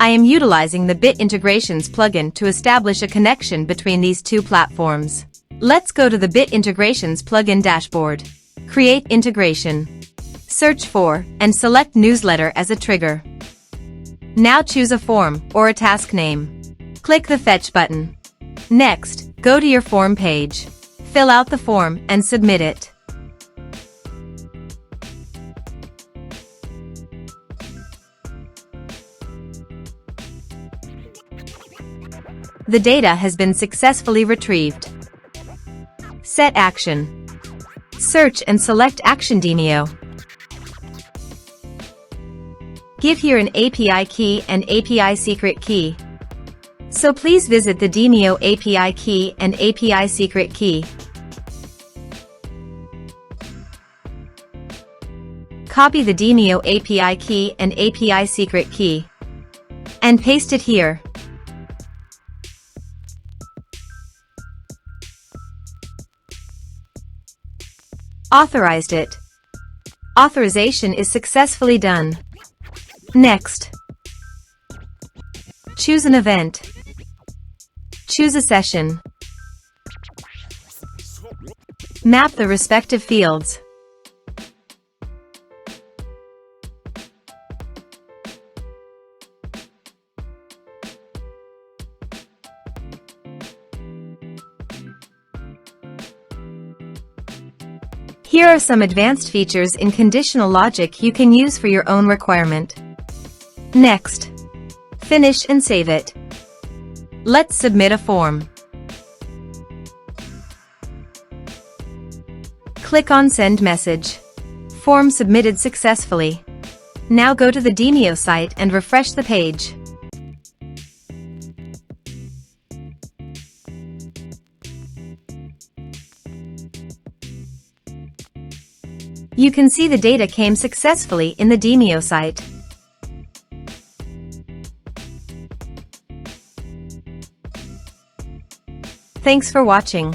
I am utilizing the Bit Integrations plugin to establish a connection between these two platforms. Let's go to the Bit Integrations plugin dashboard. Create integration. Search for and select newsletter as a trigger. Now choose a form or a task name. Click the Fetch button. Next, go to your form page. Fill out the form and submit it. The data has been successfully retrieved. Set action. Search and select Action Demio. Give here an API key and API secret key. So please visit the Demio API key and API secret key. Copy the Demio API key and API secret key and paste it here. Authorized it. Authorization is successfully done. Next, choose an event. Choose a session. Map the respective fields. Here are some advanced features in conditional logic you can use for your own requirement. Next, finish and save it. Let's submit a form. Click on Send Message. Form submitted successfully. Now go to the Demio site and refresh the page. You can see the data came successfully in the Demio site. Thanks for watching.